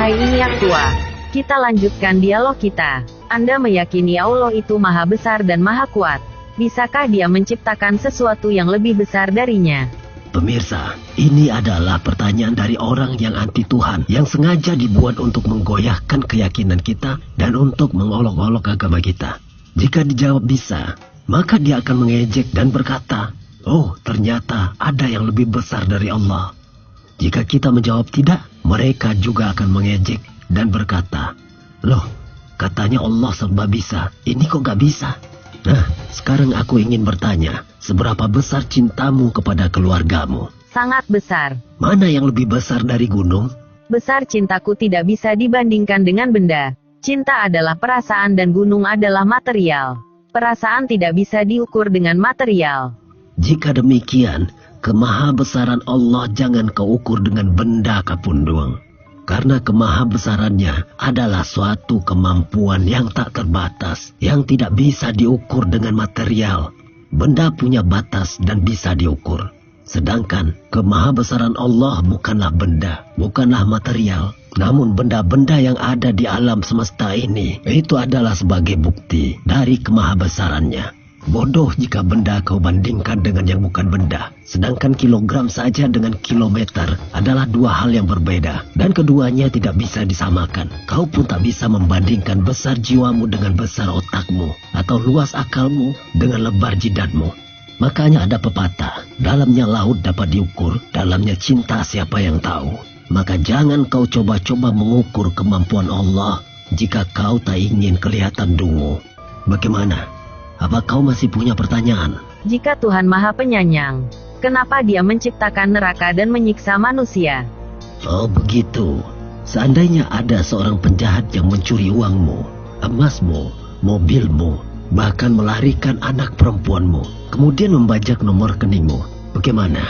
Hai ini yang tua. Kita lanjutkan dialog kita. Anda meyakini Allah itu maha besar dan maha kuat. Bisakah dia menciptakan sesuatu yang lebih besar darinya? Pemirsa, ini adalah pertanyaan dari orang yang anti Tuhan, yang sengaja dibuat untuk menggoyahkan keyakinan kita dan untuk mengolok-olok agama kita. Jika dijawab bisa, maka dia akan mengejek dan berkata, oh ternyata ada yang lebih besar dari Allah. Jika kita menjawab tidak, mereka juga akan mengejek dan berkata, loh katanya Allah serba bisa, ini kok gak bisa? Nah, sekarang aku ingin bertanya, seberapa besar cintamu kepada keluargamu? Sangat besar. Mana yang lebih besar dari gunung? Besar cintaku tidak bisa dibandingkan dengan benda. Cinta adalah perasaan dan gunung adalah material. Perasaan tidak bisa diukur dengan material. Jika demikian, kemahabesaran Allah jangan kau ukur dengan benda kapundung. Karena kemahabesarannya adalah suatu kemampuan yang tak terbatas, yang tidak bisa diukur dengan material. Benda punya batas dan bisa diukur. Sedangkan kemahabesaran Allah bukanlah benda, bukanlah material. Namun benda-benda yang ada di alam semesta ini, itu adalah sebagai bukti dari kemahabesarannya. Bodoh jika benda kau bandingkan dengan yang bukan benda. Sedangkan kilogram saja dengan kilometer adalah dua hal yang berbeda. Dan keduanya tidak bisa disamakan. Kau pun tak bisa membandingkan besar jiwamu dengan besar otakmu. Atau luas akalmu dengan lebar jidatmu. Makanya ada pepatah, dalamnya laut dapat diukur, dalamnya cinta siapa yang tahu. Maka jangan kau coba-coba mengukur kemampuan Allah jika kau tak ingin kelihatan dungu. Bagaimana? Apa kau masih punya pertanyaan? Jika Tuhan Maha Penyayang, kenapa Dia menciptakan neraka dan menyiksa manusia? Oh begitu. Seandainya ada seorang penjahat yang mencuri uangmu, emasmu, mobilmu, bahkan melarikan anak perempuanmu, kemudian membajak nomor rekeningmu, bagaimana?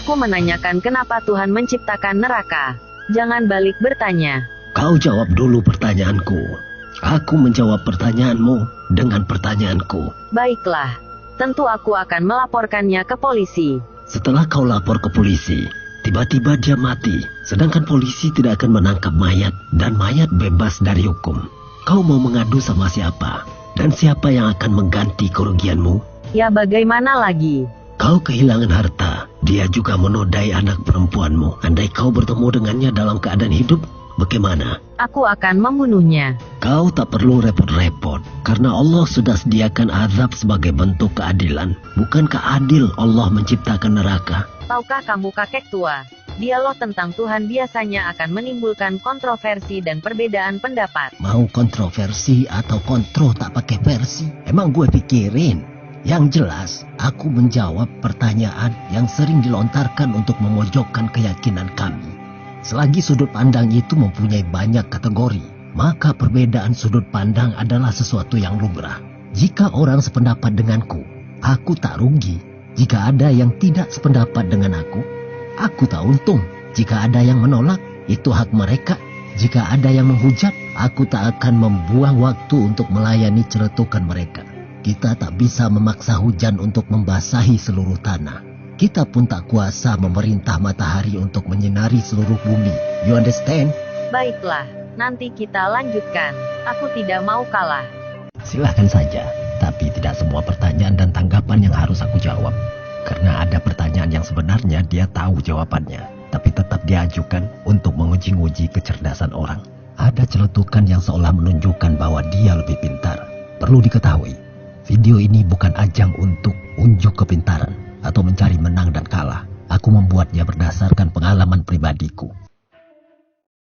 Aku menanyakan kenapa Tuhan menciptakan neraka. Jangan balik bertanya. Kau jawab dulu pertanyaanku. Aku menjawab pertanyaanmu dengan pertanyaanku. Baiklah, tentu aku akan melaporkannya ke polisi. Setelah kau lapor ke polisi, tiba-tiba dia mati, sedangkan polisi tidak akan menangkap mayat, dan mayat bebas dari hukum. Kau mau mengadu sama siapa? Dan siapa yang akan mengganti kerugianmu? Ya bagaimana lagi? Kau kehilangan harta, dia juga menodai anak perempuanmu. Andai kau bertemu dengannya dalam keadaan hidup, bagaimana? Aku akan membunuhnya. Kau tak perlu repot-repot, karena Allah sudah sediakan azab sebagai bentuk keadilan. Bukankah adil Allah menciptakan neraka? Tahukah kamu kakek tua? Dialog tentang Tuhan biasanya akan menimbulkan kontroversi dan perbedaan pendapat. Mau kontroversi atau kontro tak pakai versi? Emang gue pikirin? Yang jelas, aku menjawab pertanyaan yang sering dilontarkan untuk memojokkan keyakinan kami. Selagi sudut pandang itu mempunyai banyak kategori, maka perbedaan sudut pandang adalah sesuatu yang lumrah. Jika orang sependapat denganku, aku tak rugi. Jika ada yang tidak sependapat dengan aku tak untung. Jika ada yang menolak, itu hak mereka. Jika ada yang menghujat, aku tak akan membuang waktu untuk melayani celetukan mereka. Kita tak bisa memaksa hujan untuk membasahi seluruh tanah. Kita pun tak kuasa memerintah matahari untuk menyinari seluruh bumi. You understand? Baiklah, nanti kita lanjutkan. Aku tidak mau kalah. Silahkan saja, tapi tidak semua pertanyaan dan tanggapan yang harus aku jawab. Karena ada pertanyaan yang sebenarnya dia tahu jawabannya, tapi tetap diajukan untuk menguji-nguji kecerdasan orang. Ada celetukan yang seolah menunjukkan bahwa dia lebih pintar. Perlu diketahui, video ini bukan ajang untuk unjuk kepintaran atau mencari menang dan kalah. Aku membuatnya berdasarkan pengalaman pribadiku.